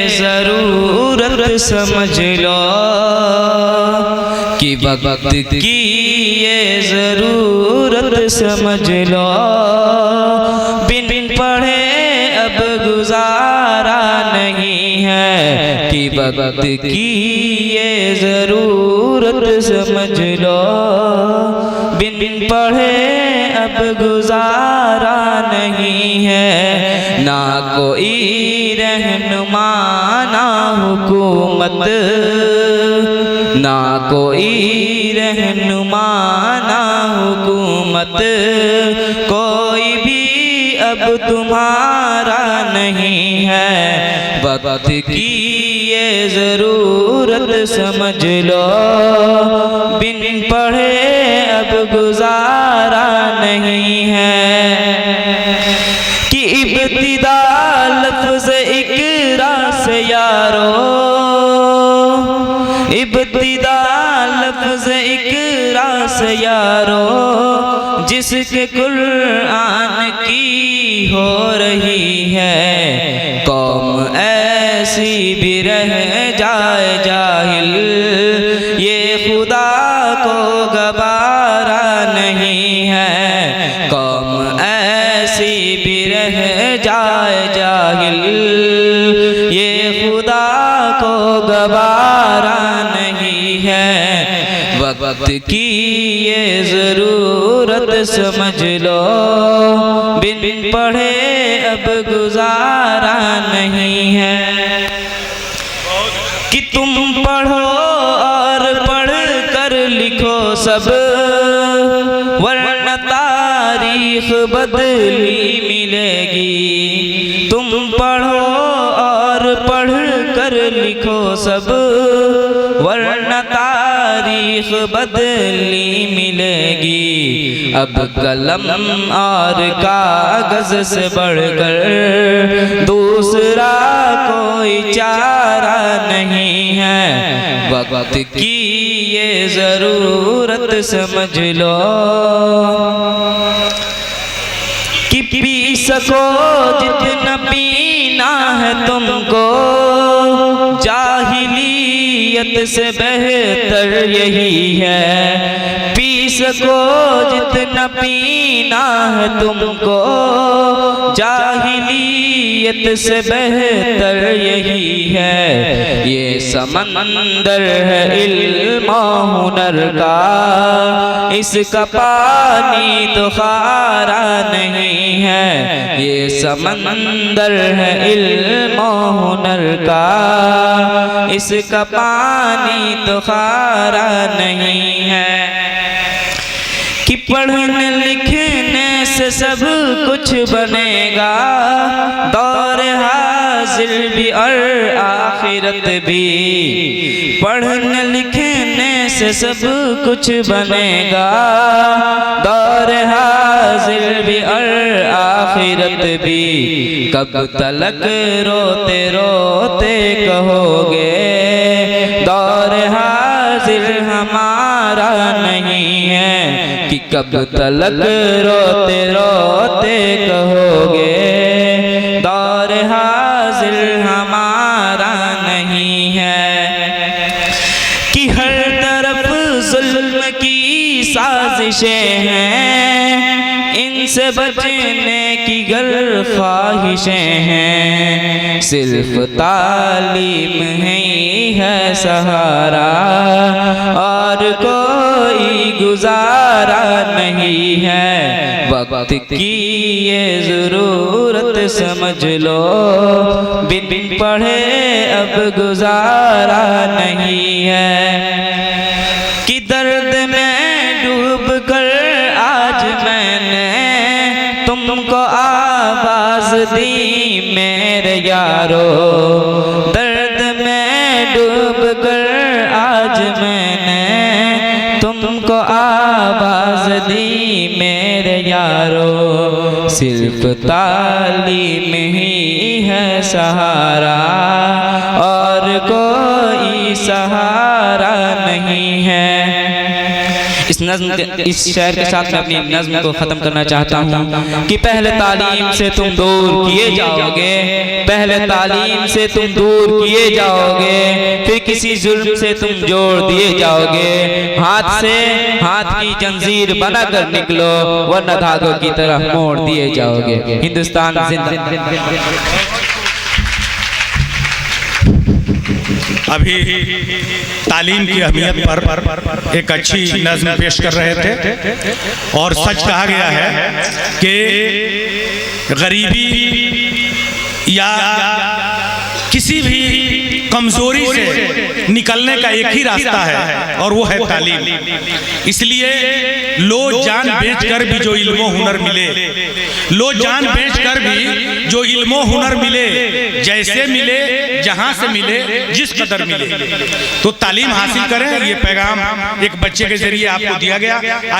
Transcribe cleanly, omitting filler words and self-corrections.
ज़रूरत समझ लो कि वक्त की ये ज़रूरत समझ लो। बिन पढ़े अब गुजारा नहीं है कि वक्त की ये ज़रूरत समझ लो। बिन पढ़े अब गुजारा नहीं है। ना कोई रहनुमा ना हुकूमत, ना कोई रहनुमा ना हुकूमत, कोई भी अब तुम्हारा नहीं है। वक्त की ये ज़रूरत समझ लो। बिन पढ़े अब गुजारा नहीं है कि इब्तिदा लफ्ज़ इक़रा से यारो, इब्तिदा लफ्ज़ इक़रा से यारो, जिसके कुरान की हो रही है। कौम ऐसी भी रह जाए जाहिल, ये खुदा को गवारा नहीं है। कौम ऐसी भी रह जाए जाहिल, ये खुदा को गवारा नहीं है। वक्त की ये ज़रूरत समझ लो। बिन पढ़े अब गुजारा नहीं है कि तुम पढ़ो और पढ़ कर लिखो सब, वरना तारीख बदली मिलेगी। तुम पढ़ो और पढ़ कर लिखो सब, वरना तारीख बदली मिलेगी। अब कलम और कागज से बढ़कर दूसरा कोई चारा नहीं है। वक्त की ये ज़रूरत समझ लो कि पी सको जितना पीना है तुमको, जाहिलियत से बेहतर यही है। पी सको जितना पीना है तुमको, जाहिलियत से बेहतर यही है। ये समंदर है इल्म हुनर का, इसका पानी तो खारा नहीं है। ये समंदर है इल्म हुनर का, इसका पानी तो खारा नहीं है। कि पढ़ने लिखने से सब कुछ बनेगा, दौर हाज़िर भी और आखिरत भी। पढ़ने लिखने से सब कुछ बनेगा, दौर हाज़िर भी और आखिरत भी। कब तलक रोते रोते कहोगे दौर हाज़िर हमारा नहीं है। कि कब तलक रोते रोते कहोगे दौर हाज़िर हमारा नहीं है। कि हर तरफ ज़ुल्म की साजिशें हैं, इनसे बचने की गर ख्वाहिशें हैं। सिर्फ तालीम ही है सहारा, और कोई गुजारा नहीं है। वक्त की ये ज़रूरत समझ लो। बिन पढ़े अब गुजारा नहीं है। कि दर्द में डूब कर आज मैंने तुमको आवाज़ दी मेरे यारो। दर्द में डूब कर आज मैंने तुमको आवाज़ दी मेरे यारो। सिर्फ तालीम ही है सहारा, और कोई सहारा नहीं है। इस इस शेर के साथ मैं अपनी नज़्म को ख़त्म करना चाहता हूँ कि पहले तालीम से तुम दूर किए जाओगे, पहले तालीम से तुम दूर किए जाओगे, फिर किसी जुल्म से तुम जोड़ दिए जाओगे। हाथ से हाथ की जंजीर बनाकर निकलो वरना धागों की तरह मोड़ दिए जाओगे। हिंदुस्तान जिंदाबाद। अभी तालीम की अहमियत पर एक अच्छी नज़्म पेश कर रहे थे और सच कहा गया है कि गरीबी या किसी भी कमजोरी से निकलने का एक ही रास्ता है और वो है तालीम। इसलिए लो जान बेचकर भी जो इल्मो हुनर मिले, लो जान बेचकर भी जो इल्मो हुनर मिले, जैसे मिले जहां से मिले जिस कदर मिले, तो तालीम हासिल करें। ये पैगाम एक बच्चे के जरिए आपको दिया गया।